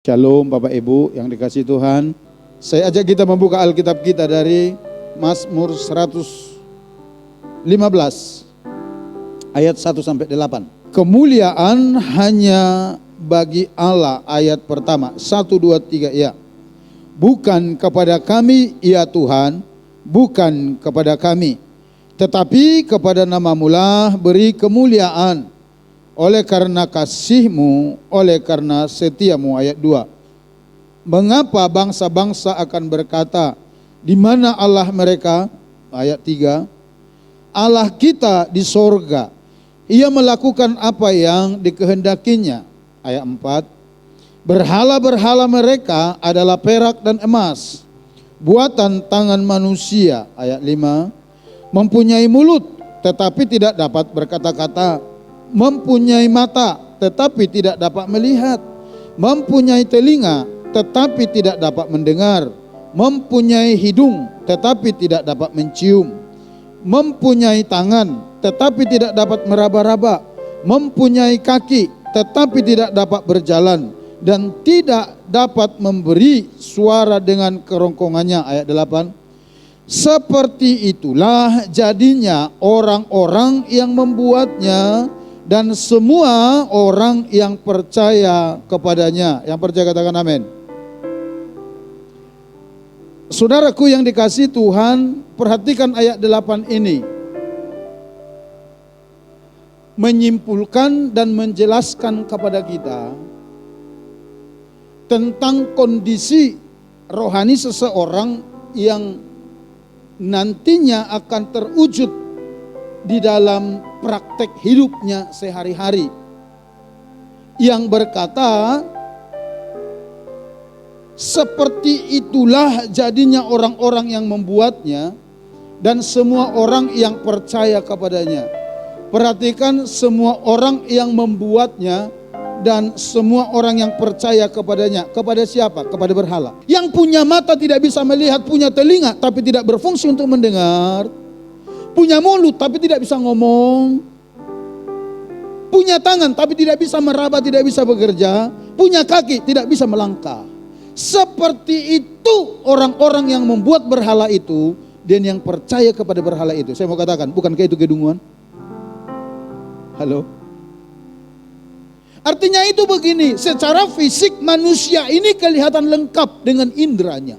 Shalom Bapak Ibu yang dikasihi Tuhan. Saya ajak kita membuka Alkitab kita dari Mazmur 115 ayat 1-8. Kemuliaan hanya bagi Allah, ayat pertama, 1, 2, 3 ya. Bukan kepada kami ya Tuhan, bukan kepada kami, tetapi kepada nama-Mu lah beri kemuliaan, oleh karena kasih-Mu, oleh karena setia-Mu. Ayat 2. Mengapa bangsa-bangsa akan berkata, di mana Allah mereka? Ayat 3. Allah kita di sorga, Ia melakukan apa yang dikehendakinya. Ayat 4. Berhala-berhala mereka adalah perak dan emas, buatan tangan manusia. Ayat 5. Mempunyai mulut tetapi tidak dapat berkata-kata, mempunyai mata tetapi tidak dapat melihat, mempunyai telinga tetapi tidak dapat mendengar, mempunyai hidung tetapi tidak dapat mencium, mempunyai tangan tetapi tidak dapat meraba-raba, mempunyai kaki tetapi tidak dapat berjalan, dan tidak dapat memberi suara dengan kerongkongannya. Ayat 8. Seperti itulah jadinya orang-orang yang membuatnya dan semua orang yang percaya kepadanya. Yang percaya katakan amin. Saudaraku yang dikasihi Tuhan, perhatikan ayat 8 ini. Menyimpulkan dan menjelaskan kepada kita tentang kondisi rohani seseorang yang nantinya akan terwujud di dalam praktek hidupnya sehari-hari, yang berkata, seperti itulah jadinya orang-orang yang membuatnya dan semua orang yang percaya kepadanya. Perhatikan, semua orang yang membuatnya dan semua orang yang percaya kepadanya. Kepada siapa? Kepada berhala. Yang punya mata tidak bisa melihat, punya telinga tapi tidak berfungsi untuk mendengar, punya mulut tapi tidak bisa ngomong, punya tangan tapi tidak bisa meraba, tidak bisa bekerja, punya kaki tidak bisa melangkah. Seperti itu orang-orang yang membuat berhala itu dan yang percaya kepada berhala itu. Saya mau katakan, bukankah itu kedunguan? Halo? Artinya itu begini, secara fisik manusia ini kelihatan lengkap dengan indranya.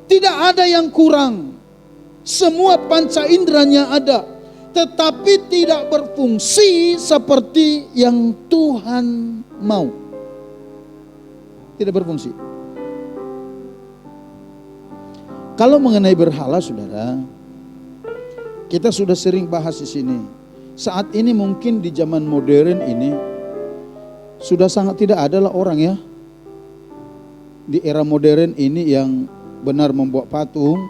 Tidak ada yang kurang. Semua panca indranya ada, tetapi tidak berfungsi seperti yang Tuhan mau. Tidak berfungsi. Kalau mengenai berhala, saudara, kita sudah sering bahas di sini. Saat ini mungkin di zaman modern ini sudah sangat tidak ada lah orang ya di era modern ini yang benar membuat patung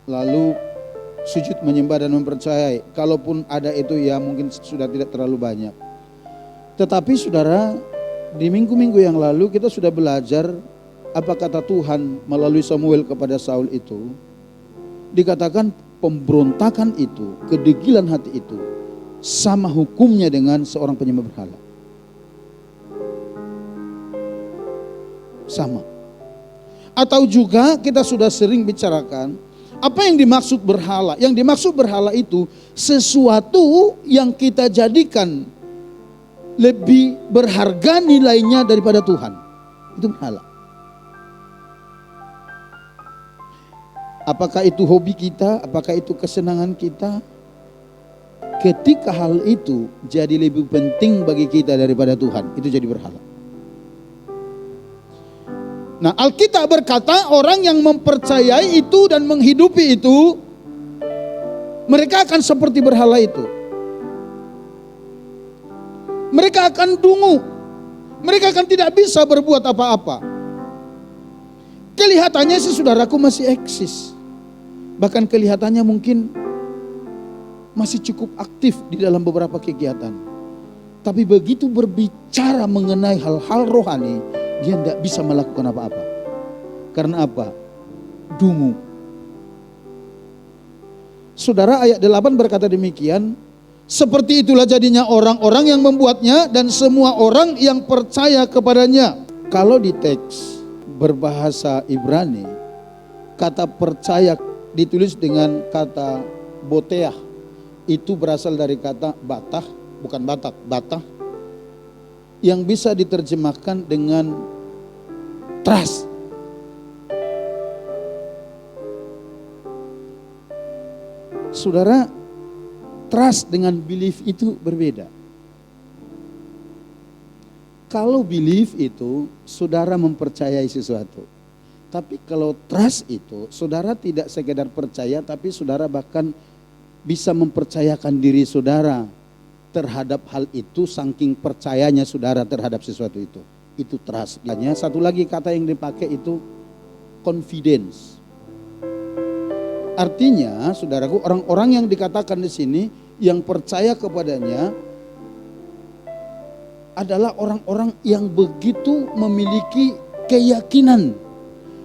lalu sujud menyembah dan mempercayai. Kalaupun ada itu ya mungkin sudah tidak terlalu banyak. Tetapi saudara, di minggu-minggu yang lalu kita sudah belajar apa kata Tuhan melalui Samuel kepada Saul itu. Dikatakan pemberontakan itu, kedegilan hati itu sama hukumnya dengan seorang penyembah berhala. Sama. Atau juga kita sudah sering bicarakan apa yang dimaksud berhala. Yang dimaksud berhala itu sesuatu yang kita jadikan lebih berharga nilainya daripada Tuhan. Itu berhala. Apakah itu hobi kita? Apakah itu kesenangan kita? Ketika hal itu jadi lebih penting bagi kita daripada Tuhan, itu jadi berhala. Nah, Alkitab berkata orang yang mempercayai itu dan menghidupi itu, mereka akan seperti berhala itu. Mereka akan dungu. Mereka akan tidak bisa berbuat apa-apa. Kelihatannya sih saudaraku masih eksis. Bahkan kelihatannya mungkin masih cukup aktif di dalam beberapa kegiatan. Tapi begitu berbicara mengenai hal-hal rohani, dia tidak bisa melakukan apa-apa. Karena apa? Dungu. Saudara, ayat 8 berkata demikian, Seperti itulah jadinya orang-orang yang membuatnya dan semua orang yang percaya kepadanya. Kalau di teks berbahasa Ibrani, kata percaya ditulis dengan kata boteah. Itu berasal dari kata batah, bukan batak, batah. Yang bisa diterjemahkan dengan trust. Saudara, trust dengan belief itu berbeda. Kalau belief itu saudara mempercayai sesuatu. Tapi kalau trust itu saudara tidak sekedar percaya, tapi saudara bahkan bisa mempercayakan diri saudara terhadap hal itu, saking percayanya saudara terhadap sesuatu itu. Itu trust. Satu lagi kata yang dipakai itu confidence. Artinya, saudaraku, orang-orang yang dikatakan di sini yang percaya kepadanya adalah orang-orang yang begitu memiliki keyakinan,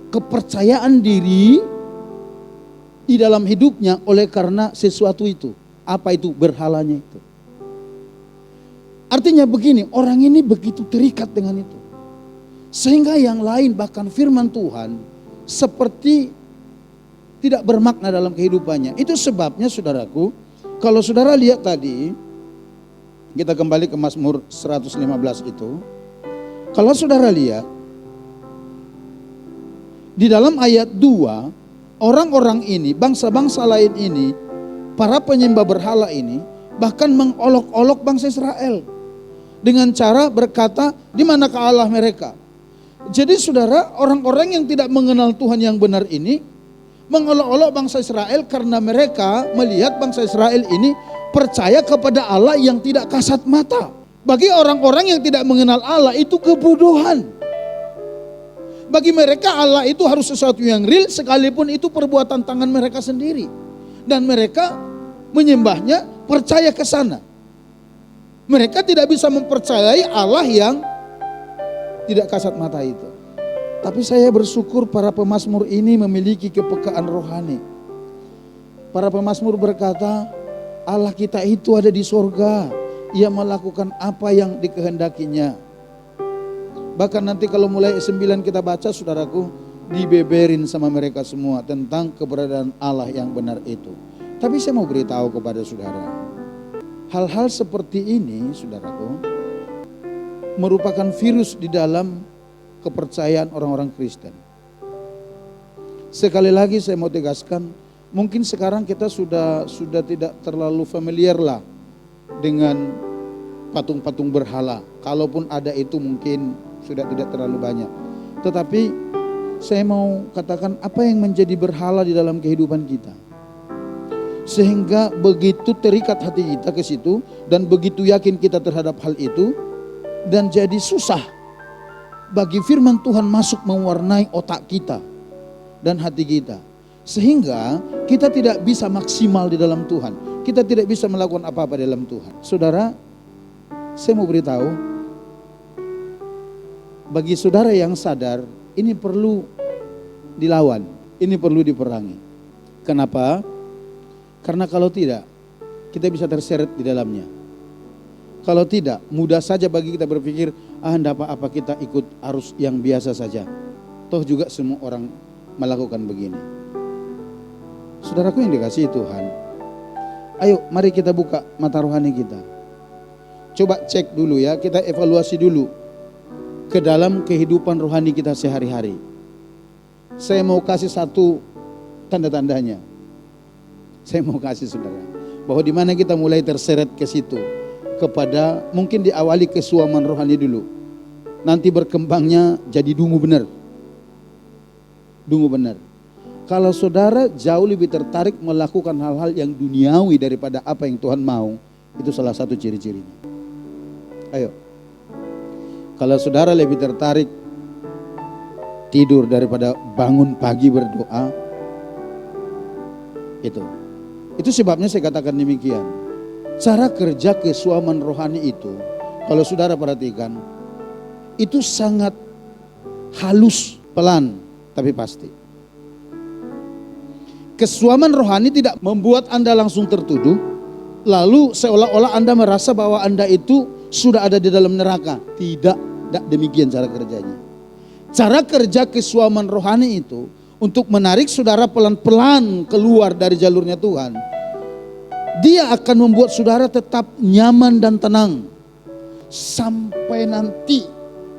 kepercayaan diri di dalam hidupnya oleh karena sesuatu itu. Apa itu? Berhalanya itu. Artinya begini, orang ini begitu terikat dengan itu. Sehingga yang lain, bahkan firman Tuhan, seperti tidak bermakna dalam kehidupannya. Itu sebabnya saudaraku, kalau saudara lihat tadi, kita kembali ke Mazmur 115 itu. Kalau saudara lihat, di dalam ayat 2, orang-orang ini, bangsa-bangsa lain ini, para penyembah berhala ini, bahkan mengolok-olok bangsa Israel. Dengan cara berkata, di manakah Allah mereka? Jadi saudara, orang-orang yang tidak mengenal Tuhan yang benar ini, mengolok-olok bangsa Israel karena mereka melihat bangsa Israel ini percaya kepada Allah yang tidak kasat mata. Bagi orang-orang yang tidak mengenal Allah itu kebodohan. Bagi mereka Allah itu harus sesuatu yang real, sekalipun itu perbuatan tangan mereka sendiri. Dan mereka menyembahnya, percaya ke sana. Mereka tidak bisa mempercayai Allah yang tidak kasat mata itu. Tapi saya bersyukur para pemazmur ini memiliki kepekaan rohani. Para pemazmur berkata, Allah kita itu ada di sorga. Ia melakukan apa yang dikehendakinya. Bahkan nanti kalau mulai 9 kita baca, saudaraku, dibeberin sama mereka semua tentang keberadaan Allah yang benar itu. Tapi saya mau beritahu kepada saudara, hal-hal seperti ini, saudaraku, merupakan virus di dalam kepercayaan orang-orang Kristen. Sekali lagi saya mau tegaskan, mungkin sekarang kita sudah tidak terlalu familiar lah dengan patung-patung berhala. Kalaupun ada itu mungkin sudah tidak terlalu banyak. Tetapi saya mau katakan apa yang menjadi berhala di dalam kehidupan kita. Sehingga begitu terikat hati kita ke situ dan begitu yakin kita terhadap hal itu, dan jadi susah bagi firman Tuhan masuk mewarnai otak kita dan hati kita. Sehingga kita tidak bisa maksimal di dalam Tuhan. Kita tidak bisa melakukan apa-apa di dalam Tuhan. Saudara, saya mau beritahu, bagi saudara yang sadar, ini perlu dilawan, ini perlu diperangi. Kenapa? Karena kalau tidak, kita bisa terseret di dalamnya. Kalau tidak, mudah saja bagi kita berpikir, enggak apa-apa, kita ikut arus yang biasa saja. Toh juga semua orang melakukan begini. Saudaraku yang dikasihi Tuhan, ayo mari kita buka mata rohani kita. Coba cek dulu ya, kita evaluasi dulu ke dalam kehidupan rohani kita sehari-hari. Saya mau kasih satu tanda-tandanya. Saya mau kasih saudara, bahwa di mana kita mulai terseret ke situ. Kepada mungkin diawali kesuaman rohani dulu, nanti berkembangnya jadi dungu benar. Dungu benar. Kalau saudara jauh lebih tertarik melakukan hal-hal yang duniawi daripada apa yang Tuhan mau, itu salah satu ciri-cirinya. Ayo, kalau saudara lebih tertarik tidur daripada bangun pagi berdoa, itu sebabnya saya katakan demikian. Cara kerja kesuaman rohani itu, kalau saudara perhatikan, itu sangat halus, pelan, tapi pasti. Kesuaman rohani tidak membuat Anda langsung tertuduh, lalu seolah-olah Anda merasa bahwa Anda itu sudah ada di dalam neraka. Tidak demikian cara kerjanya. Cara kerja kesuaman rohani itu untuk menarik saudara pelan-pelan keluar dari jalurnya Tuhan. Dia akan membuat saudara tetap nyaman dan tenang. Sampai nanti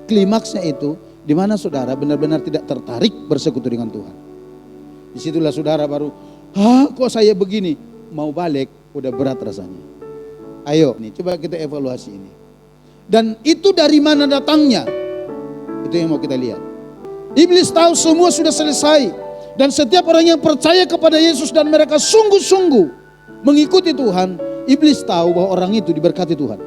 klimaksnya itu di mana saudara benar-benar tidak tertarik bersekutu dengan Tuhan. Disitulah saudara baru, kok saya begini? Mau balik, udah berat rasanya. Ayo, nih coba kita evaluasi ini. Dan itu dari mana datangnya? Itu yang mau kita lihat. Iblis tahu semua sudah selesai. Dan setiap orang yang percaya kepada Yesus dan mereka sungguh-sungguh mengikuti Tuhan, iblis tahu bahwa orang itu diberkati Tuhan.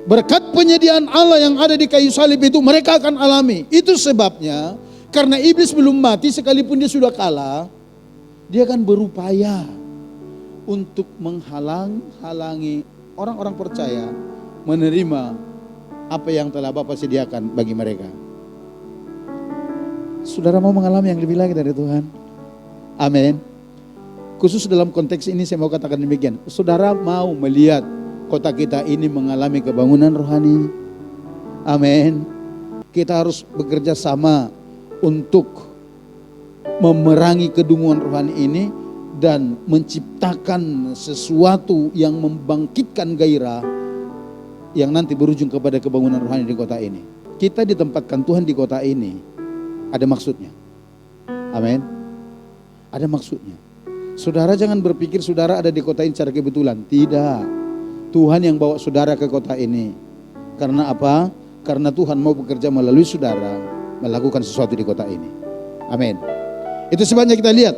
Berkat penyediaan Allah yang ada di kayu salib itu mereka akan alami. Itu sebabnya karena iblis belum mati sekalipun dia sudah kalah, dia akan berupaya untuk menghalang-halangi orang-orang percaya menerima apa yang telah Bapa sediakan bagi mereka. Saudara mau mengalami yang lebih lagi dari Tuhan? Amin. Khusus dalam konteks ini saya mau katakan demikian. Saudara mau melihat kota kita ini mengalami kebangunan rohani? Amin. Kita harus bekerja sama untuk memerangi kedunguan rohani ini dan menciptakan sesuatu yang membangkitkan gairah yang nanti berujung kepada kebangunan rohani di kota ini. Kita ditempatkan Tuhan di kota ini ada maksudnya. Amin. Ada maksudnya. Saudara jangan berpikir saudara ada di kota ini secara kebetulan. Tidak. Tuhan yang bawa saudara ke kota ini. Karena apa? Karena Tuhan mau bekerja melalui saudara melakukan sesuatu di kota ini. Amin. Itu sebabnya kita lihat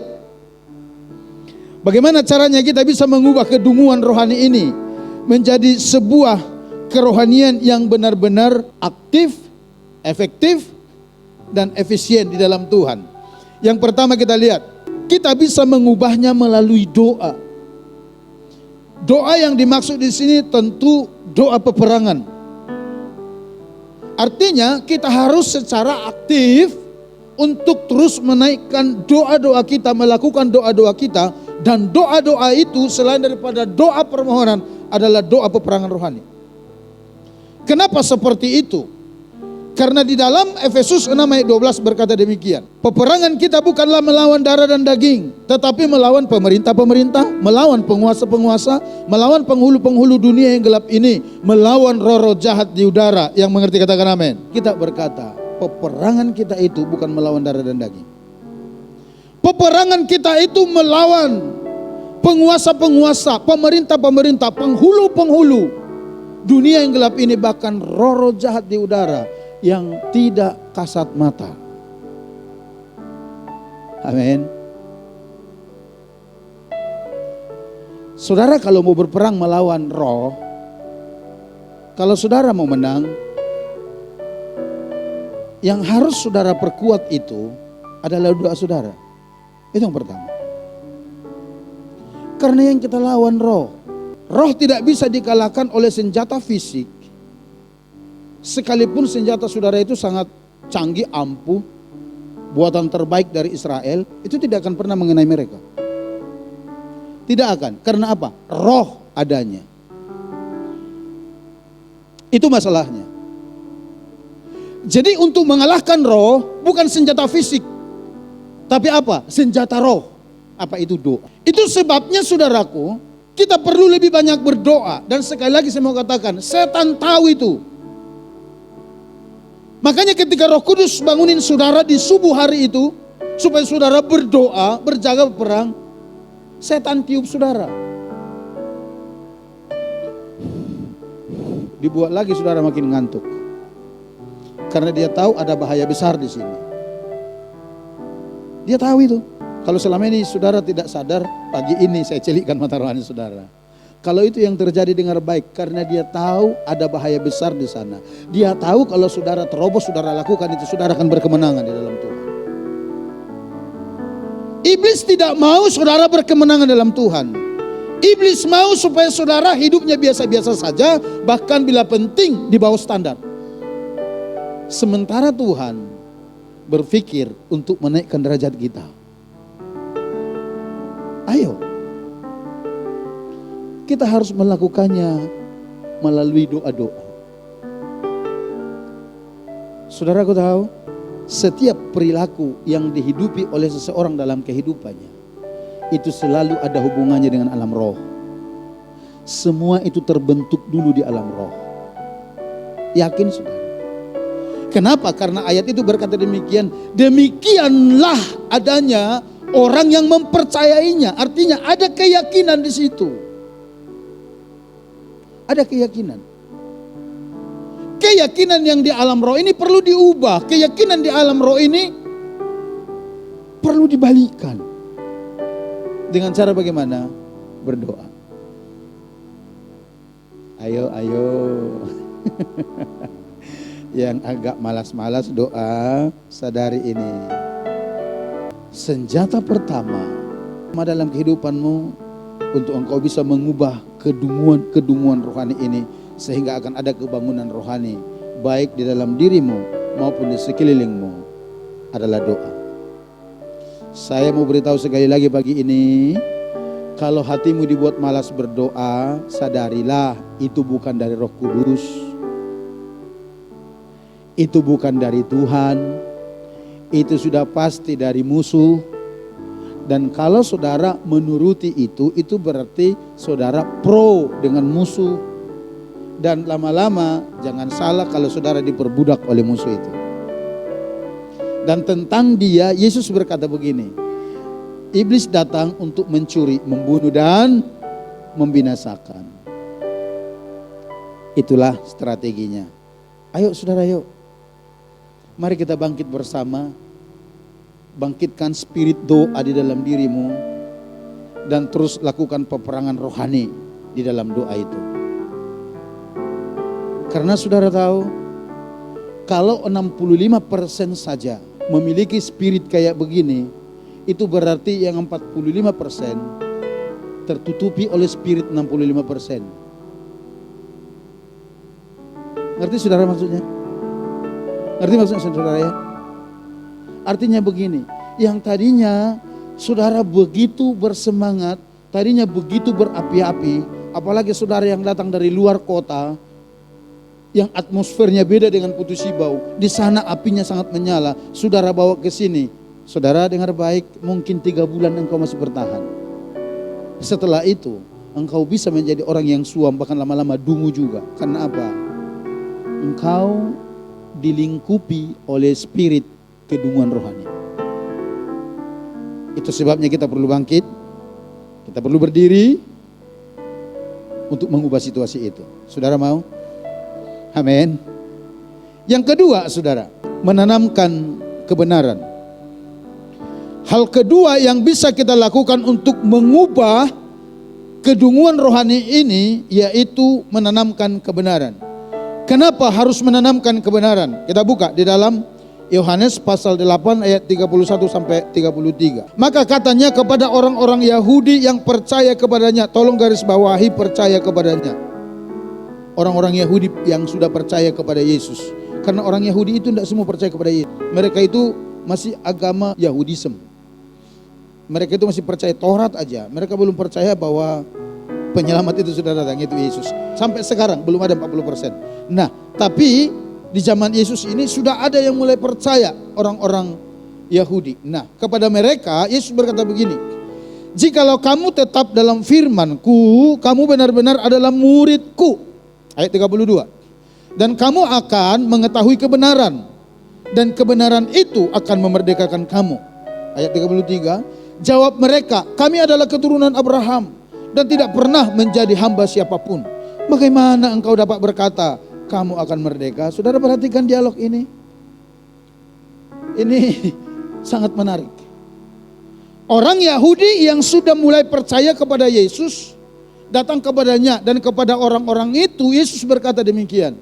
bagaimana caranya kita bisa mengubah kedunguan rohani ini menjadi sebuah kerohanian yang benar-benar aktif, efektif, dan efisien di dalam Tuhan. Yang pertama kita lihat, kita bisa mengubahnya melalui doa. Doa yang dimaksud di sini tentu doa peperangan. Artinya kita harus secara aktif untuk terus menaikkan doa-doa kita, melakukan doa-doa kita. Dan doa-doa itu selain daripada doa permohonan adalah doa peperangan rohani. Kenapa seperti itu? Karena di dalam Efesus 6 ayat 12 berkata demikian. Peperangan kita bukanlah melawan darah dan daging, tetapi melawan pemerintah-pemerintah, melawan penguasa-penguasa, melawan penghulu-penghulu dunia yang gelap ini, melawan roh-roh jahat di udara. Yang mengerti katakan amin. Kita berkata, peperangan kita itu bukan melawan darah dan daging. Peperangan kita itu melawan penguasa-penguasa, pemerintah-pemerintah, penghulu-penghulu dunia yang gelap ini, bahkan roh-roh jahat di udara yang tidak kasat mata. Amin. Saudara kalau mau berperang melawan roh, kalau saudara mau menang, yang harus saudara perkuat itu adalah doa saudara. Itu yang pertama. Karena yang kita lawan roh. Roh tidak bisa dikalahkan oleh senjata fisik. Sekalipun senjata saudara itu sangat canggih, ampuh, buatan terbaik dari Israel, itu tidak akan pernah mengenai mereka. Tidak akan. Karena apa? Roh adanya. Itu masalahnya. Jadi untuk mengalahkan roh bukan senjata fisik. Tapi apa? Senjata roh. Apa itu doa? Itu sebabnya saudaraku, kita perlu lebih banyak berdoa. Dan sekali lagi saya mau katakan, setan tahu itu. Makanya ketika Roh Kudus bangunin saudara di subuh hari itu, supaya saudara berdoa, berjaga berperang, setan tiup saudara. Dibuat lagi saudara makin ngantuk. Karena dia tahu ada bahaya besar di sini. Dia tahu itu. Kalau selama ini saudara tidak sadar, pagi ini saya celikkan mata rohani saudara. Kalau itu yang terjadi dengar baik, karena dia tahu ada bahaya besar di sana. Dia tahu kalau saudara terobos, saudara lakukan itu, saudara akan berkemenangan di dalam Tuhan. Iblis tidak mau saudara berkemenangan dalam Tuhan. Iblis mau supaya saudara hidupnya biasa-biasa saja, bahkan bila penting di bawah standar. Sementara Tuhan berpikir untuk menaikkan derajat kita. Ayo. kita harus melakukannya melalui doa-doa. Saudara, aku tahu setiap perilaku yang dihidupi oleh seseorang dalam kehidupannya itu selalu ada hubungannya dengan alam roh. Semua itu terbentuk dulu di alam roh. Yakin saudara? Kenapa? Karena ayat itu berkata demikian. Demikianlah adanya orang yang mempercayainya. Artinya ada keyakinan di situ. Ada keyakinan. Keyakinan yang di alam roh ini perlu diubah. Keyakinan di alam roh ini perlu dibalikan. Dengan cara bagaimana? Berdoa. Ayo. Yang agak malas-malas doa, sadari ini. Senjata pertama dalam kehidupanmu untuk engkau bisa mengubah kedunguan rohani ini, sehingga akan ada kebangunan rohani baik di dalam dirimu maupun di sekelilingmu, adalah doa. Saya mau beritahu sekali lagi pagi ini, kalau hatimu dibuat malas berdoa, sadarilah itu bukan dari Roh Kudus, itu bukan dari Tuhan, itu sudah pasti dari musuh. Dan kalau saudara menuruti itu berarti saudara pro dengan musuh. Dan lama-lama jangan salah kalau saudara diperbudak oleh musuh itu. Dan tentang dia, Yesus berkata begini, iblis datang untuk mencuri, membunuh dan membinasakan. Itulah strateginya. Ayo saudara, yuk. Mari kita bangkit bersama. Bangkitkan spirit doa di dalam dirimu. Dan terus lakukan peperangan rohani di dalam doa itu. Karena saudara tahu, kalau 65% saja memiliki spirit kayak begini, itu berarti yang 45% tertutupi oleh spirit 65%. Ngerti saudara maksudnya? Ngerti maksudnya saudara ya? Artinya begini, yang tadinya saudara begitu bersemangat, tadinya begitu berapi-api, apalagi saudara yang datang dari luar kota, yang atmosfernya beda dengan Putus Sibau, di sana apinya sangat menyala, saudara bawa ke sini, saudara dengar baik, mungkin 3 bulan engkau masih bertahan. Setelah itu, engkau bisa menjadi orang yang suam, bahkan lama-lama dungu juga. Karena apa? Engkau dilingkupi oleh spirit kedunguan rohani. Itu sebabnya kita perlu bangkit, kita perlu berdiri untuk mengubah situasi itu. Saudara mau? Amin. Yang kedua saudara, menanamkan kebenaran. Hal kedua yang bisa kita lakukan untuk mengubah kedunguan rohani ini, yaitu menanamkan kebenaran. Kenapa harus menanamkan kebenaran? Kita buka di dalam Yohanes pasal 8 ayat 31 sampai 33. Maka katanya kepada orang-orang Yahudi yang percaya kepadanya, tolong garis bawahi percaya kepadanya. Orang-orang Yahudi yang sudah percaya kepada Yesus. Karena orang Yahudi itu tidak semua percaya kepada Yesus. Mereka itu masih agama Yahudisme. Mereka itu masih percaya Taurat aja. Mereka belum percaya bahwa penyelamat itu sudah datang, itu Yesus. Sampai sekarang belum ada 40%. Nah, tapi di zaman Yesus ini sudah ada yang mulai percaya, orang-orang Yahudi. Nah, kepada mereka Yesus berkata begini, jikalau kamu tetap dalam firman-Ku, kamu benar-benar adalah murid-Ku. Ayat 32. Dan kamu akan mengetahui kebenaran, dan kebenaran itu akan memerdekakan kamu. Ayat 33. Jawab mereka, kami adalah keturunan Abraham dan tidak pernah menjadi hamba siapapun. Bagaimana engkau dapat berkata kamu akan merdeka? Saudara perhatikan dialog ini. Ini sangat menarik. Orang Yahudi yang sudah mulai percaya kepada Yesus datang kepadanya, dan kepada orang-orang itu Yesus berkata demikian.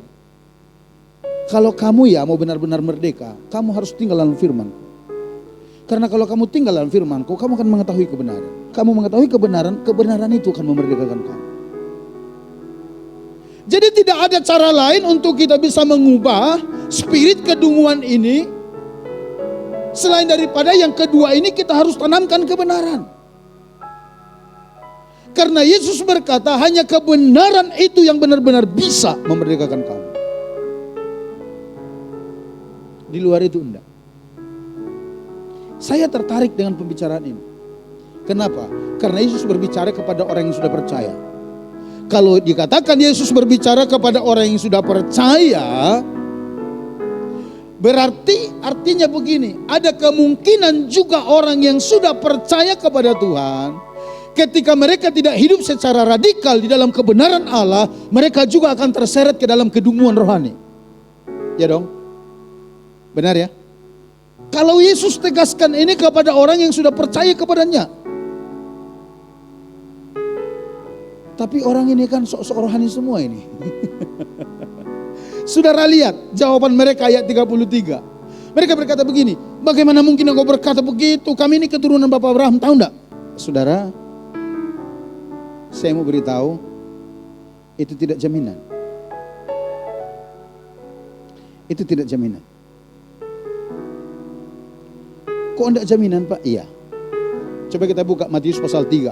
Kalau kamu ya mau benar-benar merdeka, kamu harus tinggal dalam firman-Ku. Karena kalau kamu tinggal dalam firman-Ku, kamu akan mengetahui kebenaran. Kamu mengetahui kebenaran, kebenaran itu akan memerdekakan kamu. Jadi tidak ada cara lain untuk kita bisa mengubah spirit kedunguan ini, selain daripada yang kedua ini, kita harus tanamkan kebenaran. Karena Yesus berkata hanya kebenaran itu yang benar-benar bisa memerdekakan kamu. Di luar itu enggak. Saya tertarik dengan pembicaraan ini. Kenapa? Karena Yesus berbicara kepada orang yang sudah percaya. Kalau dikatakan Yesus berbicara kepada orang yang sudah percaya, berarti artinya begini, ada kemungkinan juga orang yang sudah percaya kepada Tuhan, ketika mereka tidak hidup secara radikal di dalam kebenaran Allah, mereka juga akan terseret ke dalam kedunguan rohani. Ya dong? Benar ya? Kalau Yesus tegaskan ini kepada orang yang sudah percaya kepadanya. Tapi orang ini kan sok-sok rohani semua ini. Saudara lihat jawaban mereka ayat 33. Mereka berkata begini, bagaimana mungkin engkau berkata begitu? Kami ini keturunan Bapak Abraham, tahu enggak? Saudara, saya mau beritahu, itu tidak jaminan. Itu tidak jaminan. Kok enggak jaminan, Pak? Iya. Coba kita buka Matius pasal 3,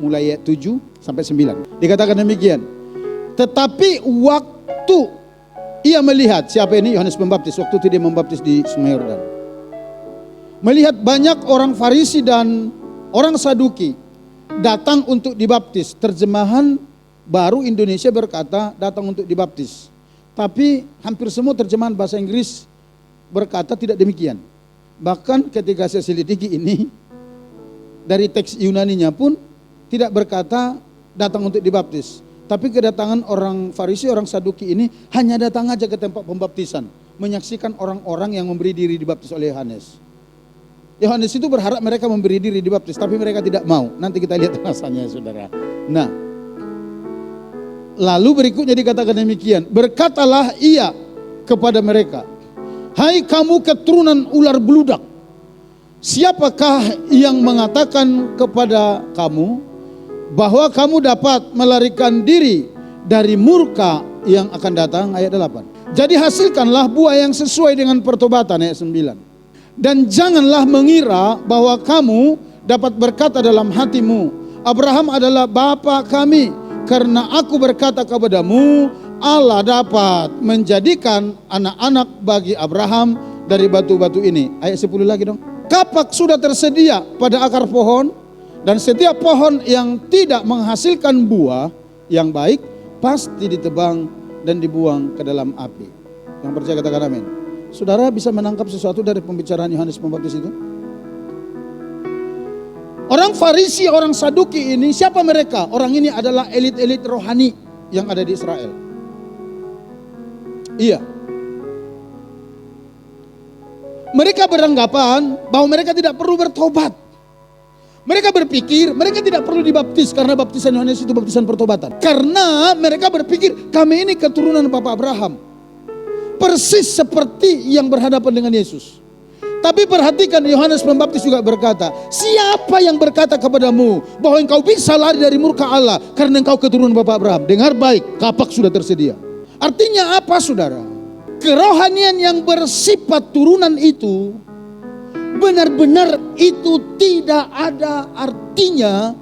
mulai ayat 7 sampai 9. Dikatakan demikian. Tetapi waktu ia melihat, siapa ini? Yohanes Pembaptis. Waktu itu dia membaptis di Sungai Yordan. Melihat banyak orang Farisi dan orang Saduki datang untuk dibaptis. Terjemahan baru Indonesia berkata datang untuk dibaptis. Tapi hampir semua terjemahan bahasa Inggris berkata tidak demikian. Bahkan ketika saya selidiki ini, dari teks Yunaninya pun tidak berkata datang untuk dibaptis. Tapi kedatangan orang Farisi, orang Saduki ini hanya datang aja ke tempat pembaptisan. Menyaksikan orang-orang yang memberi diri dibaptis oleh Yohanes. Yohanes itu berharap mereka memberi diri dibaptis, tapi mereka tidak mau. Nanti kita lihat alasannya, saudara. Nah, lalu berikutnya dikatakan demikian. Berkatalah ia kepada mereka, hai kamu keturunan ular beludak, siapakah yang mengatakan kepada kamu bahwa kamu dapat melarikan diri dari murka yang akan datang? Ayat 8. Jadi hasilkanlah buah yang sesuai dengan pertobatan. Ayat 9. Dan janganlah mengira bahwa kamu dapat berkata dalam hatimu, Abraham adalah bapa kami, karena aku berkata kepadamu, Allah dapat menjadikan anak-anak bagi Abraham dari batu-batu ini. Ayat 10 lagi dong. Kapak sudah tersedia pada akar pohon, dan setiap pohon yang tidak menghasilkan buah yang baik pasti ditebang dan dibuang ke dalam api. Yang percaya katakan amin. Saudara bisa menangkap sesuatu dari pembicaraan Yohanes Pembaptis itu? Orang Farisi, orang Saduki ini, siapa mereka? Orang ini adalah elit-elit rohani yang ada di Israel. Iya. Mereka beranggapan bahwa mereka tidak perlu bertobat. Mereka berpikir mereka tidak perlu dibaptis karena baptisan Yohanes itu baptisan pertobatan. Karena mereka berpikir kami ini keturunan Bapak Abraham. Persis seperti yang berhadapan dengan Yesus. Tapi perhatikan, Yohanes Pembaptis juga berkata, siapa yang berkata kepadamu bahwa engkau bisa lari dari murka Allah karena engkau keturunan Bapak Abraham? Dengar baik, kapak sudah tersedia. Artinya apa, saudara? Kerohanian yang bersifat turunan itu benar-benar itu tidak ada artinya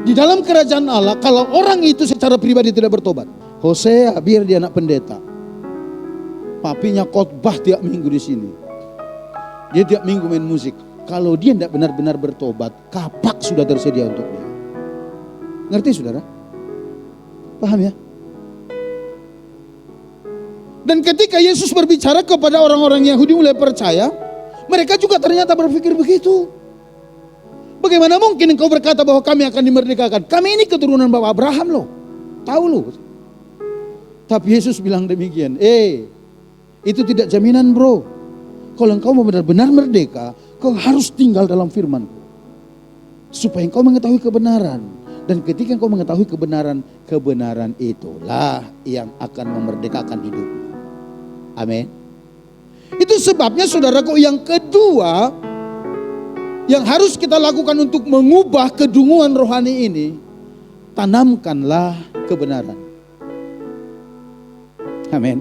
di dalam kerajaan Allah kalau orang itu secara pribadi tidak bertobat. Hosea biar dia anak pendeta, papinya khotbah tiap minggu di sini, dia tiap minggu main musik. Kalau dia tidak benar-benar bertobat, kapak sudah tersedia untuk dia. Ngerti, saudara? Paham ya? Dan ketika Yesus berbicara kepada orang-orang Yahudi mulai percaya, mereka juga ternyata berpikir begitu. Bagaimana mungkin engkau berkata bahwa kami akan dimerdekakan? Kami ini keturunan Bapak Abraham loh. Tahu loh. Tapi Yesus bilang demikian. Itu tidak jaminan, bro. Kalau engkau mau benar-benar merdeka, kau harus tinggal dalam firman-Ku. Supaya engkau mengetahui kebenaran. Dan ketika engkau mengetahui kebenaran, kebenaran itulah yang akan memerdekakan hidupmu. Amin. Itu sebabnya saudaraku, yang kedua yang harus kita lakukan untuk mengubah kedunguan rohani ini, tanamkanlah kebenaran. Amin.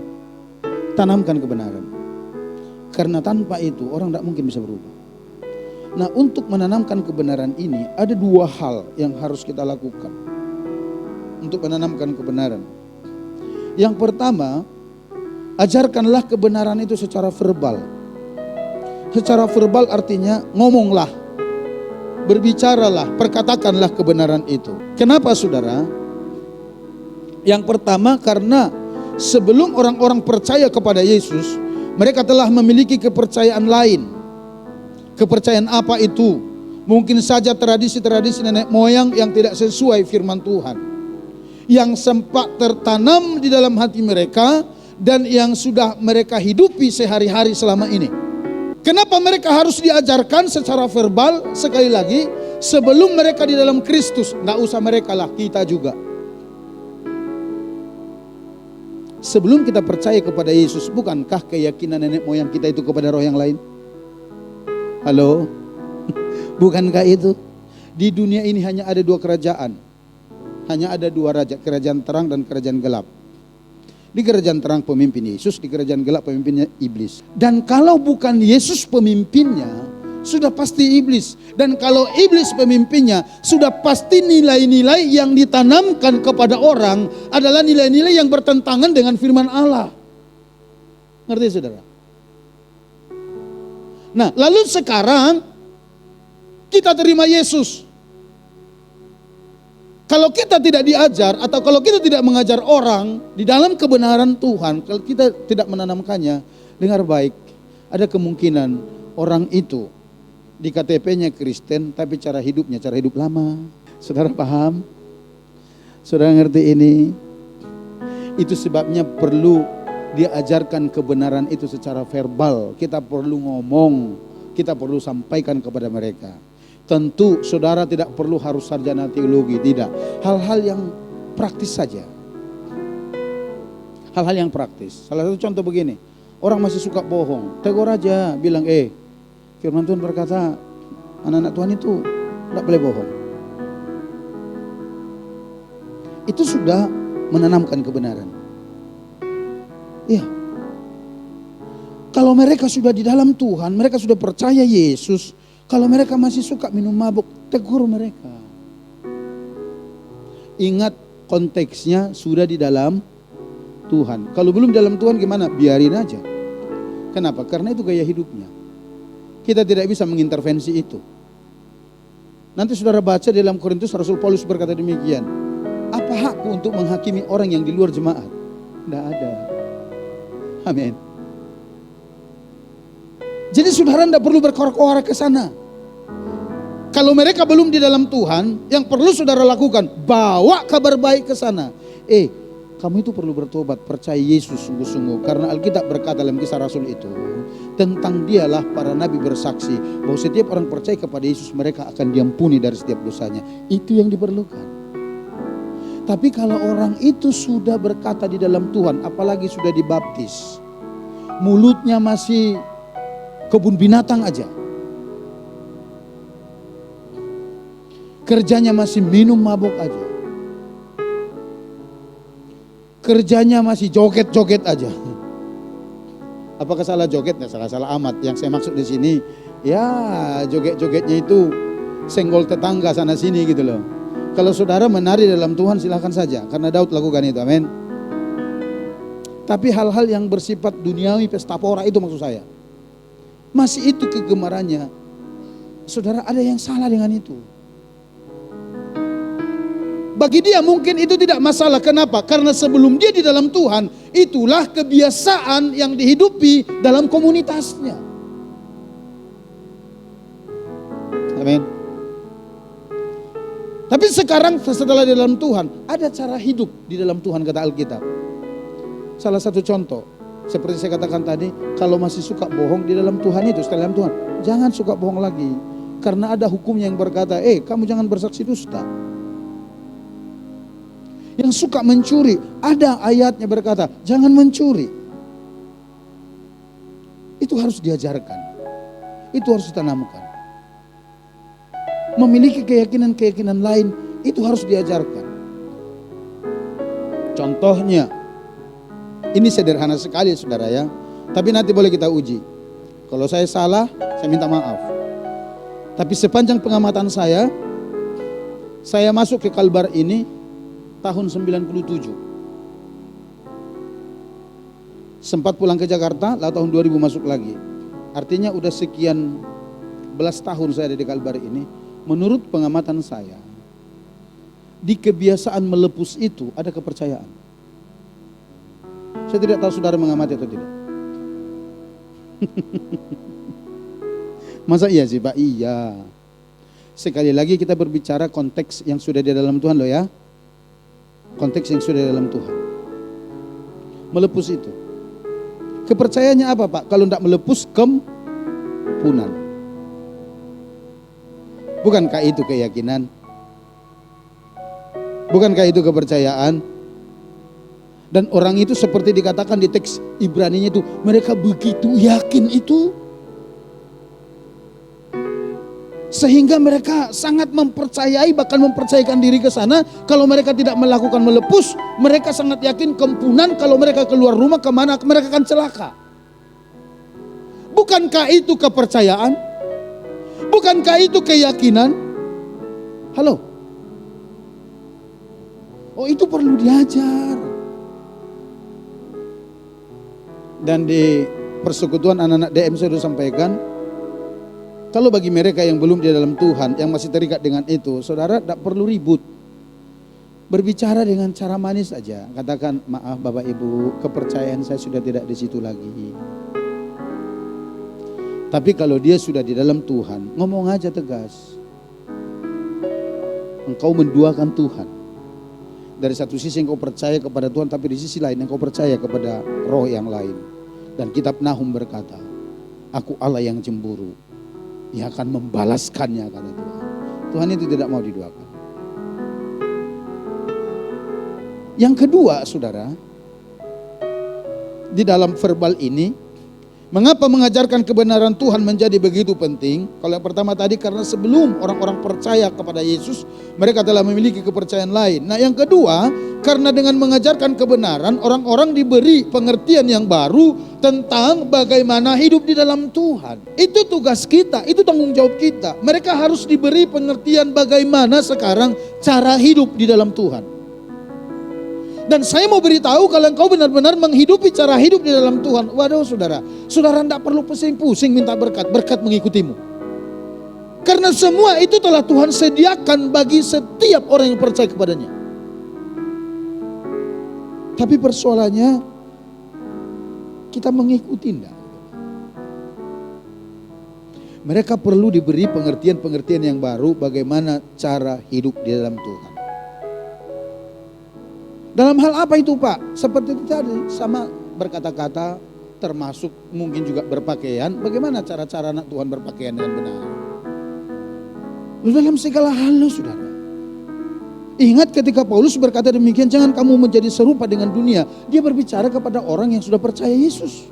Tanamkan kebenaran. Karena tanpa itu orang tidak mungkin bisa berubah. Nah, untuk menanamkan kebenaran ini ada dua hal yang harus kita lakukan untuk menanamkan kebenaran. Yang pertama, ajarkanlah kebenaran itu secara verbal. Secara verbal artinya ngomonglah, berbicaralah, perkatakanlah kebenaran itu. Kenapa saudara? Yang pertama karena sebelum orang-orang percaya kepada Yesus, mereka telah memiliki kepercayaan lain. Kepercayaan apa itu? Mungkin saja tradisi-tradisi nenek moyang yang tidak sesuai firman Tuhan, yang sempat tertanam di dalam hati mereka dan yang sudah mereka hidupi sehari-hari selama ini. Kenapa mereka harus diajarkan secara verbal? Sekali lagi, sebelum mereka di dalam Kristus, enggak usah mereka lah, kita juga. Sebelum kita percaya kepada Yesus, bukankah keyakinan nenek moyang kita itu kepada roh yang lain? Halo? Bukankah itu? Di dunia ini hanya ada dua kerajaan. Hanya ada dua raja, kerajaan terang dan kerajaan gelap. Di kerajaan terang pemimpin Yesus, di kerajaan gelap pemimpinnya iblis. Dan kalau bukan Yesus pemimpinnya, sudah pasti iblis. Dan kalau iblis pemimpinnya, sudah pasti nilai-nilai yang ditanamkan kepada orang adalah nilai-nilai yang bertentangan dengan firman Allah. Ngerti saudara? Nah, lalu sekarang kita terima Yesus. Kalau kita tidak diajar atau kalau kita tidak mengajar orang di dalam kebenaran Tuhan, kalau kita tidak menanamkannya, dengar baik, ada kemungkinan orang itu di KTP-nya Kristen tapi cara hidupnya cara hidup lama. Saudara paham? Saudara ngerti ini? Itu sebabnya perlu diajarkan kebenaran itu secara verbal. Kita perlu ngomong, kita perlu sampaikan kepada mereka. Tentu saudara tidak perlu harus sarjana teologi, tidak. Hal-hal yang praktis saja. Hal-hal yang praktis. Salah satu contoh begini, orang masih suka bohong, tegur aja, bilang firman Tuhan berkata anak-anak Tuhan itu tidak boleh bohong. Itu sudah menanamkan kebenaran. Iya. Kalau mereka sudah di dalam Tuhan, mereka sudah percaya Yesus, kalau mereka masih suka minum mabuk, tegur mereka. Ingat konteksnya sudah di dalam Tuhan. Kalau belum di dalam Tuhan gimana? Biarin aja. Kenapa? Karena itu gaya hidupnya. Kita tidak bisa mengintervensi itu. Nanti saudara baca di dalam Korintus, Rasul Paulus berkata demikian. Apa hakku untuk menghakimi orang yang di luar jemaat? Tidak ada. Amin. Jadi saudara tidak perlu berkoar-koar ke sana. Kalau mereka belum di dalam Tuhan, yang perlu saudara lakukan, bawa kabar baik ke sana. Kamu itu perlu bertobat, percaya Yesus sungguh-sungguh. Karena Alkitab berkata dalam Kisah Rasul itu, tentang dialah para nabi bersaksi bahwa setiap orang percaya kepada Yesus, mereka akan diampuni dari setiap dosanya. Itu yang diperlukan. Tapi kalau orang itu sudah berkata di dalam Tuhan, apalagi sudah dibaptis, mulutnya masih kebun binatang aja, kerjanya masih minum mabuk aja, kerjanya masih joget-joget aja. Apakah salah jogetnya? Salah amat. Yang saya maksud di sini, ya joget-jogetnya itu senggol tetangga sana sini gitu loh. Kalau saudara menari dalam Tuhan silahkan saja, karena Daud lakukan itu, amin. Tapi hal-hal yang bersifat duniawi, pesta pora itu maksud saya, masih itu kegemarannya. Saudara, ada yang salah dengan itu. Bagi dia mungkin itu tidak masalah. Kenapa? Karena sebelum dia di dalam Tuhan, itulah kebiasaan yang dihidupi dalam komunitasnya. Amin. Tapi sekarang setelah di dalam Tuhan, ada cara hidup di dalam Tuhan kata Alkitab. Salah satu contoh, seperti saya katakan tadi, kalau masih suka bohong di dalam Tuhan itu, setelah dalam Tuhan, jangan suka bohong lagi. Karena ada hukumnya yang berkata, kamu jangan bersaksi dusta. Yang suka mencuri, ada ayatnya berkata, jangan mencuri. Itu harus diajarkan. Itu harus ditanamkan. Memiliki keyakinan-keyakinan lain, itu harus diajarkan. Contohnya, ini sederhana sekali saudara ya, tapi nanti boleh kita uji. Kalau saya salah, saya minta maaf. Tapi sepanjang pengamatan saya masuk ke Kalbar ini tahun 97. Sempat pulang ke Jakarta, lalu tahun 2000 masuk lagi. Artinya udah sekian belas tahun saya ada di Kalbar ini. Menurut pengamatan saya, di kebiasaan melepus itu ada kepercayaan. Saya tidak tahu saudara mengamati atau tidak. Masa iya sih Pak? Iya. Sekali lagi kita berbicara konteks yang sudah di dalam Tuhan loh ya. Konteks yang sudah di dalam Tuhan. Melepus itu. Kepercayaannya apa Pak? Kalau tidak melepus kempunan. Bukankah itu keyakinan? Bukankah itu kepercayaan? Dan orang itu seperti dikatakan di teks Ibrani-nya itu, mereka begitu yakin itu. Sehingga mereka sangat mempercayai, bahkan mempercayakan diri ke sana. Kalau mereka tidak melakukan melepus, mereka sangat yakin kempunan. Kalau mereka keluar rumah kemana mereka akan celaka. Bukankah itu kepercayaan? Bukankah itu keyakinan? Halo? Oh, itu perlu diajar. Dan di persekutuan anak-anak DM saya sudah sampaikan, kalau bagi mereka yang belum di dalam Tuhan, yang masih terikat dengan itu, saudara tidak perlu ribut. Berbicara dengan cara manis saja. Katakan, maaf Bapak Ibu, kepercayaan saya sudah tidak di situ lagi. Tapi kalau dia sudah di dalam Tuhan, ngomong aja tegas. Engkau menduakan Tuhan. Dari satu sisi engkau percaya kepada Tuhan, tapi di sisi lain engkau percaya kepada roh yang lain. Dan kitab Nahum berkata, aku Allah yang cemburu. Ia akan membalaskannya, kata Tuhan. Tuhan itu tidak mau diduakan. Yang kedua, saudara, di dalam verbal ini, mengapa mengajarkan kebenaran Tuhan menjadi begitu penting? Kalau yang pertama tadi, karena sebelum orang-orang percaya kepada Yesus, mereka telah memiliki kepercayaan lain. Nah yang kedua, karena dengan mengajarkan kebenaran, orang-orang diberi pengertian yang baru tentang bagaimana hidup di dalam Tuhan. Itu tugas kita, itu tanggung jawab kita. Mereka harus diberi pengertian bagaimana sekarang cara hidup di dalam Tuhan. Dan saya mau beritahu, kalau engkau benar-benar menghidupi cara hidup di dalam Tuhan, waduh saudara, saudara tidak perlu pusing-pusing minta berkat, berkat mengikutimu. Karena semua itu telah Tuhan sediakan bagi setiap orang yang percaya kepadanya. Tapi persoalannya, kita mengikuti enggak? Mereka perlu diberi pengertian-pengertian yang baru bagaimana cara hidup di dalam Tuhan. Dalam hal apa itu Pak? Seperti itu tadi, sama berkata-kata, termasuk mungkin juga berpakaian. Bagaimana cara-cara anak Tuhan berpakaian dengan benar? Dalam segala hal saudara. Ingat ketika Paulus berkata demikian, jangan kamu menjadi serupa dengan dunia. Dia berbicara kepada orang yang sudah percaya Yesus.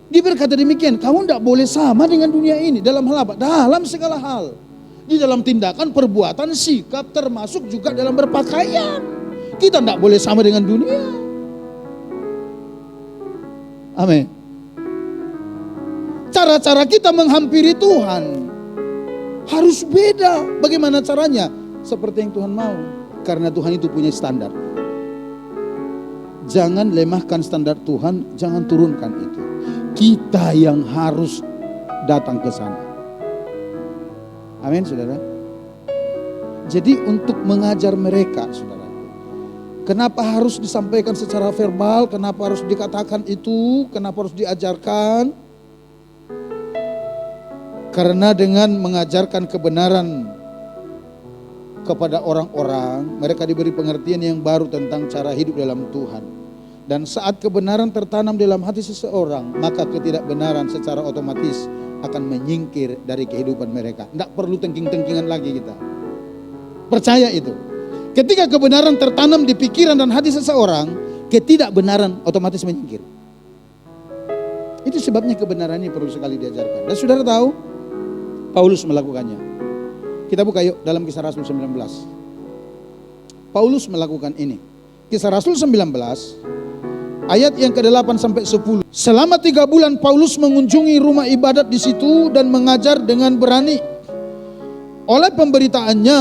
Dia berkata demikian, kamu tidak boleh sama dengan dunia ini. Dalam hal apa? Dalam segala hal. Di dalam tindakan, perbuatan, sikap, termasuk juga dalam berpakaian. Kita tidak boleh sama dengan dunia. Amin. Cara-cara kita menghampiri Tuhan harus beda. Bagaimana caranya? Seperti yang Tuhan mau. Karena Tuhan itu punya standar. Jangan lemahkan standar Tuhan, jangan turunkan itu. Kita yang harus datang ke sana. Amin, saudara. Jadi untuk mengajar mereka, saudara. Kenapa harus disampaikan secara verbal? Kenapa harus dikatakan itu? Kenapa harus diajarkan? Karena dengan mengajarkan kebenaran kepada orang-orang, mereka diberi pengertian yang baru tentang cara hidup dalam Tuhan. Dan saat kebenaran tertanam dalam hati seseorang, maka ketidakbenaran secara otomatis akan menyingkir dari kehidupan mereka. Tidak perlu tengking-tengkingan lagi kita. Percaya itu. Ketika kebenaran tertanam di pikiran dan hati seseorang, ketidakbenaran otomatis menyingkir. Itu sebabnya kebenaran ini perlu sekali diajarkan. Dan saudara tahu, Paulus melakukannya. Kita buka yuk dalam Kisah Rasul 19. Paulus melakukan ini. Kisah Rasul 19 ayat yang ke-8 sampai 10. Selama 3 bulan Paulus mengunjungi rumah ibadat di situ dan mengajar dengan berani. Oleh pemberitaannya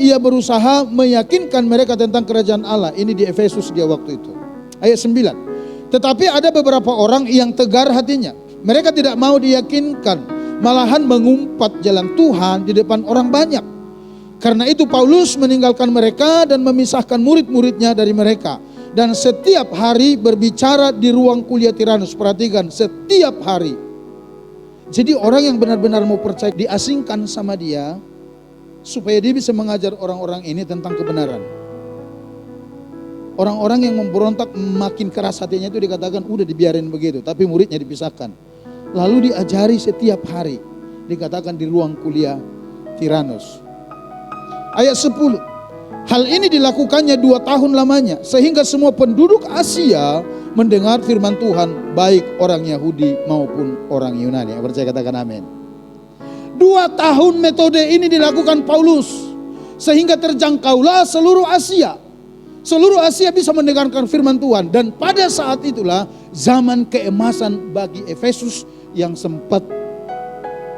ia berusaha meyakinkan mereka tentang kerajaan Allah. Ini di Efesus dia waktu itu. Ayat 9. Tetapi ada beberapa orang yang tegar hatinya. Mereka tidak mau diyakinkan, malahan mengumpat jalan Tuhan di depan orang banyak. Karena itu Paulus meninggalkan mereka dan memisahkan murid-muridnya dari mereka. Dan setiap hari berbicara di ruang kuliah Tiranus. Perhatikan, setiap hari. Jadi orang yang benar-benar mau percaya diasingkan sama dia, supaya dia bisa mengajar orang-orang ini tentang kebenaran. Orang-orang yang memberontak makin keras hatinya itu dikatakan udah dibiarin begitu, tapi muridnya dipisahkan. Lalu diajari setiap hari, dikatakan di ruang kuliah Tiranus. Ayat 10. Hal ini dilakukannya 2 tahun lamanya, sehingga semua penduduk Asia mendengar firman Tuhan, baik orang Yahudi maupun orang Yunani. Yang percaya katakan amin. 2 tahun metode ini dilakukan Paulus, sehingga terjangkaulah seluruh Asia. Seluruh Asia bisa mendengarkan firman Tuhan. Dan pada saat itulah zaman keemasan bagi Efesus yang sempat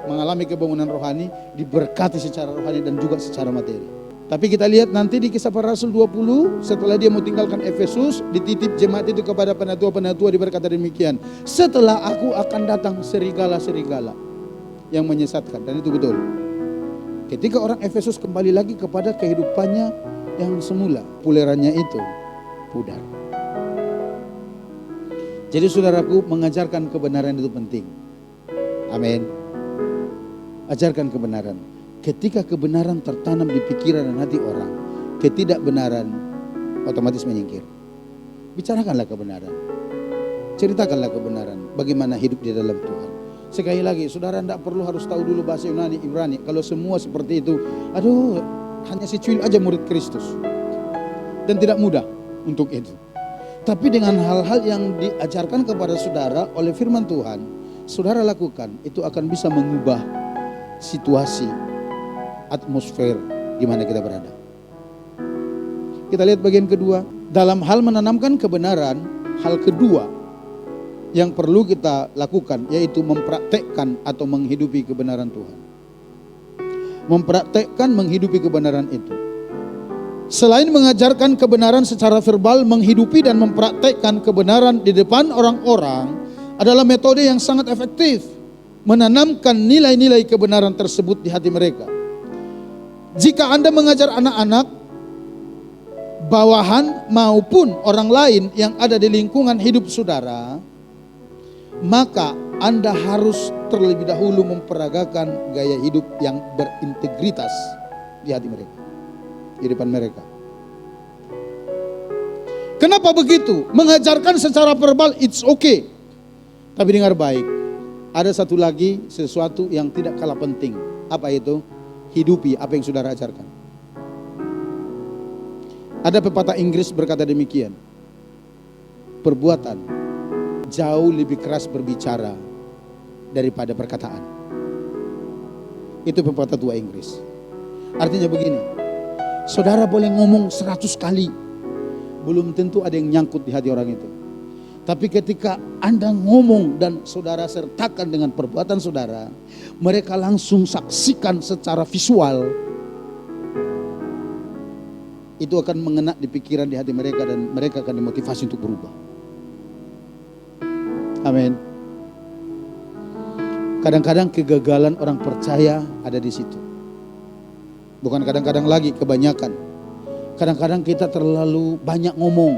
mengalami kebangunan rohani, diberkati secara rohani dan juga secara materi. Tapi kita lihat nanti di Kisah Para Rasul 20, setelah dia mau tinggalkan Efesus, dititip jemaat itu kepada penatua-penatua, berkata demikian, setelah aku akan datang serigala-serigala yang menyesatkan. Dan itu betul. Ketika orang Efesus kembali lagi kepada kehidupannya yang semula, populerannya itu pudar. Jadi saudaraku, mengajarkan kebenaran itu penting. Amin. Ajarkan kebenaran. Ketika kebenaran tertanam di pikiran dan hati orang, ketidakbenaran otomatis menyingkir. Bicarakanlah kebenaran. Ceritakanlah kebenaran. Bagaimana hidup di dalam Tuhan. Sekali lagi, saudara tidak perlu harus tahu dulu bahasa Yunani, Ibrani. Kalau semua seperti itu, aduh, hanya si cuil aja murid Kristus. Dan tidak mudah untuk itu. Tapi dengan hal-hal yang diajarkan kepada saudara oleh firman Tuhan, saudara lakukan, itu akan bisa mengubah situasi, atmosfer di mana kita berada. Kita lihat bagian kedua. Dalam hal menanamkan kebenaran, hal kedua yang perlu kita lakukan yaitu mempraktekkan atau menghidupi kebenaran Tuhan. Mempraktekkan menghidupi kebenaran itu. Selain mengajarkan kebenaran secara verbal, menghidupi dan mempraktekkan kebenaran di depan orang-orang adalah metode yang sangat efektif menanamkan nilai-nilai kebenaran tersebut di hati mereka. Jika Anda mengajar anak-anak, bawahan maupun orang lain yang ada di lingkungan hidup saudara, maka Anda harus terlebih dahulu memperagakan gaya hidup yang berintegritas di hati mereka, di depan mereka. Kenapa begitu? Mengajarkan secara verbal it's okay. Tapi dengar baik, ada satu lagi sesuatu yang tidak kalah penting. Apa itu? Hidupi apa yang saudara ajarkan. Ada pepatah Inggris berkata demikian, perbuatan jauh lebih keras berbicara daripada perkataan. Itu pepatah tua Inggris. Artinya begini, saudara boleh ngomong 100 kali, belum tentu ada yang nyangkut di hati orang itu. Tapi ketika Anda ngomong dan saudara sertakan dengan perbuatan saudara, mereka langsung saksikan secara visual. Itu akan mengena di pikiran, di hati mereka, dan mereka akan dimotivasi untuk berubah. Amin. Kadang-kadang kegagalan orang percaya ada di situ. Bukan kadang-kadang lagi, kebanyakan. Kadang-kadang kita terlalu banyak ngomong,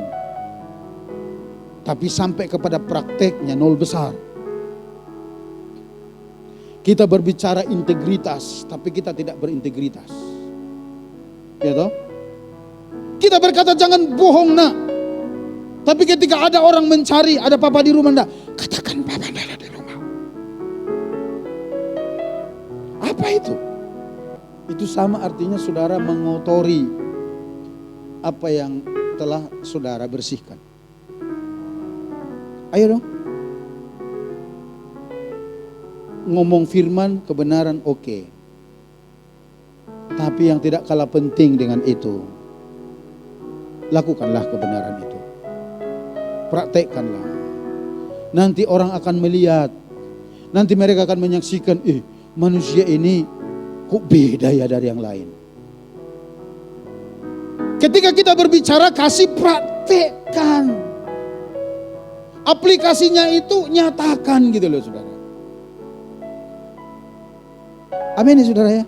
tapi sampai kepada prakteknya nol besar. Kita berbicara integritas, tapi kita tidak berintegritas. Ya toh? Kita berkata jangan bohong nak. Tapi ketika ada orang mencari, ada papa di rumah enggak? Katakan papa ada di rumah. Apa itu? Itu sama artinya saudara mengotori apa yang telah saudara bersihkan. Ayo dong. Ngomong firman kebenaran oke. Tapi yang tidak kalah penting dengan itu, lakukanlah kebenaran itu. Praktekkanlah. Nanti orang akan melihat. Nanti mereka akan menyaksikan, manusia ini kok beda ya dari yang lain. Ketika kita berbicara kasih, praktekkan. Aplikasinya itu nyatakan gitu loh saudara. Amin ya saudara ya.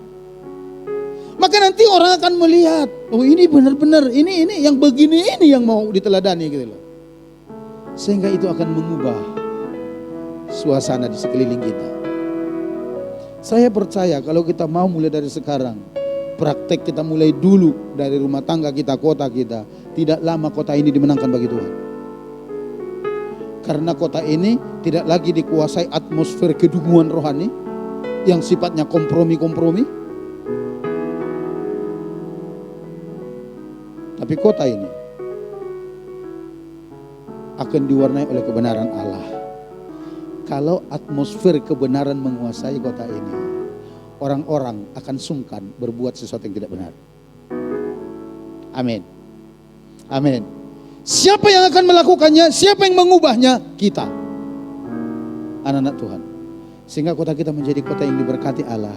Maka nanti orang akan melihat, oh ini benar-benar, ini yang begini ini yang mau diteladani gitu loh. Sehingga itu akan mengubah suasana di sekeliling kita. Saya percaya kalau kita mau mulai dari sekarang, praktek kita mulai dulu dari rumah tangga kita, kota kita, tidak lama kota ini dimenangkan bagi Tuhan. Karena kota ini tidak lagi dikuasai atmosfer kedunguan rohani yang sifatnya kompromi-kompromi. Tapi kota ini akan diwarnai oleh kebenaran Allah. Kalau atmosfer kebenaran menguasai kota ini, orang-orang akan sungkan berbuat sesuatu yang tidak benar. Amin. Amin. Siapa yang akan melakukannya? Siapa yang mengubahnya? Kita, anak-anak Tuhan. Sehingga kota kita menjadi kota yang diberkati Allah.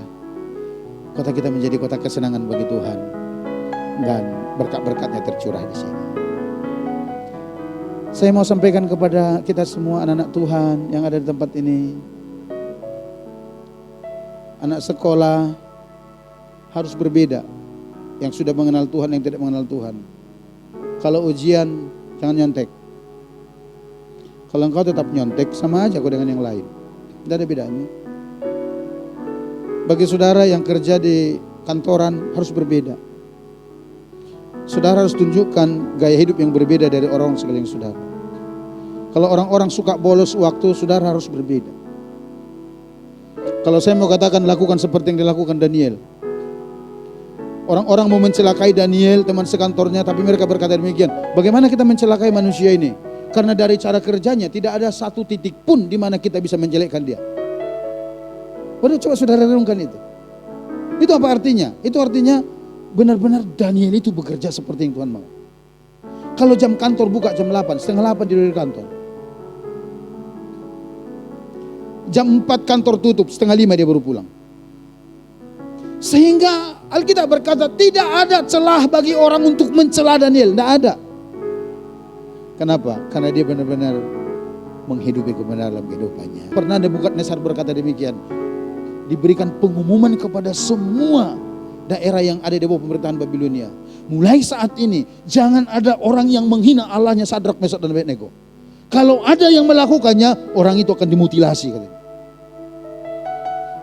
Kota kita menjadi kota kesenangan bagi Tuhan. Dan berkat-berkatnya tercurah di sini. Saya mau sampaikan kepada kita semua anak-anak Tuhan yang ada di tempat ini. Anak sekolah harus berbeda. Yang sudah mengenal Tuhan, yang tidak mengenal Tuhan. Kalau ujian, jangan nyontek. Kalau engkau tetap nyontek, sama aja kau dengan yang lain. Tidak ada bedanya. Bagi saudara yang kerja di kantoran harus berbeda. Saudara harus tunjukkan gaya hidup yang berbeda dari orang sekeliling saudara. Kalau orang-orang suka bolos waktu, saudara harus berbeda. Kalau saya mau katakan, lakukan seperti yang dilakukan Daniel. Orang-orang mau mencelakai Daniel, teman sekantornya, tapi mereka berkata demikian, bagaimana kita mencelakai manusia ini? Karena dari cara kerjanya tidak ada satu titik pun di mana kita bisa menjelekkan dia. Waduh, coba saudara renungkan itu. Itu apa artinya? Itu artinya benar-benar Daniel itu bekerja seperti yang Tuhan mau. Kalau jam kantor buka jam 8, setengah 8 di kantor. Jam 4 kantor tutup, setengah 5 dia baru pulang. Sehingga Alkitab berkata tidak ada celah bagi orang untuk mencela Daniel, tidak ada. Kenapa? Karena dia benar-benar menghidupi kebenaran dalam kehidupannya. Pernah Nebukadnezar berkata demikian, diberikan pengumuman kepada semua daerah yang ada di bawah pemerintahan Babilonia. Mulai saat ini jangan ada orang yang menghina Allahnya Sadrak, Mesak dan Abednego. Kalau ada yang melakukannya, orang itu akan dimutilasi katanya.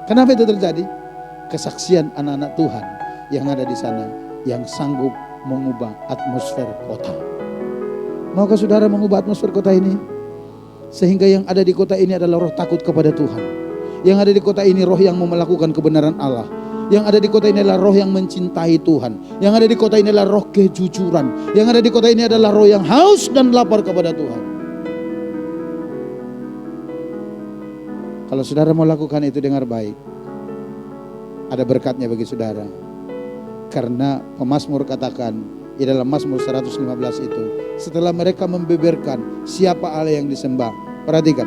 Kenapa itu terjadi? Kesaksian anak-anak Tuhan yang ada di sana yang sanggup mengubah atmosfer kota. Maukah saudara mengubah atmosfer kota ini? Sehingga yang ada di kota ini adalah roh takut kepada Tuhan. Yang ada di kota ini roh yang mau melakukan kebenaran Allah. Yang ada di kota ini adalah roh yang mencintai Tuhan. Yang ada di kota ini adalah roh kejujuran. Yang ada di kota ini adalah roh yang haus dan lapar kepada Tuhan. Kalau saudara mau lakukan itu dengar baik, ada berkatnya bagi saudara. Karena pemazmur katakan di dalam Mazmur 115 itu, setelah mereka membeberkan siapa Allah yang disembah. Perhatikan,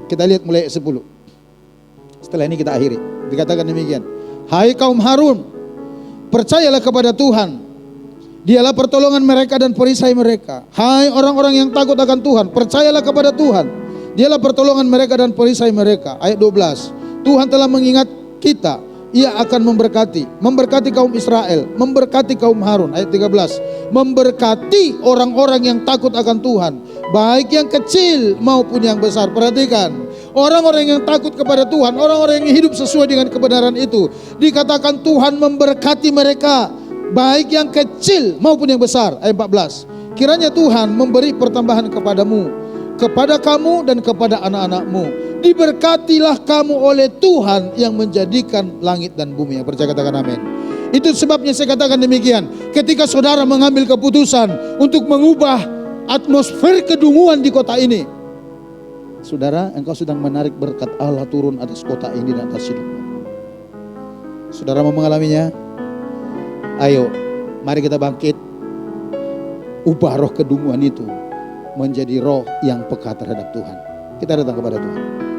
kita lihat mulai ayat 10. Setelah ini kita akhiri. Dikatakan demikian, hai kaum Harun, percayalah kepada Tuhan. Dialah pertolongan mereka dan perisai mereka. Hai orang-orang yang takut akan Tuhan, percayalah kepada Tuhan. Dialah pertolongan mereka dan perisai mereka. Ayat 12. Tuhan telah mengingat kita. Ia akan memberkati kaum Israel, memberkati kaum Harun. Ayat 13. Memberkati orang-orang yang takut akan Tuhan, baik yang kecil maupun yang besar. Perhatikan, orang-orang yang takut kepada Tuhan, orang-orang yang hidup sesuai dengan kebenaran itu, dikatakan Tuhan memberkati mereka, baik yang kecil maupun yang besar. Ayat 14. Kiranya Tuhan memberi pertambahan kepadamu, kepada kamu dan kepada anak-anakmu. Diberkatilah kamu oleh Tuhan yang menjadikan langit dan bumi. Yang percaya katakan amin. Itu sebabnya saya katakan demikian. Ketika saudara mengambil keputusan untuk mengubah atmosfer kedunguan di kota ini, saudara, engkau sedang menarik berkat Allah turun atas kota ini dan atas hidupmu. Saudara mau mengalaminya? Ayo, mari kita bangkit. Ubah roh kedunguan itu menjadi roh yang peka terhadap Tuhan. Kita datang kepada Tuhan.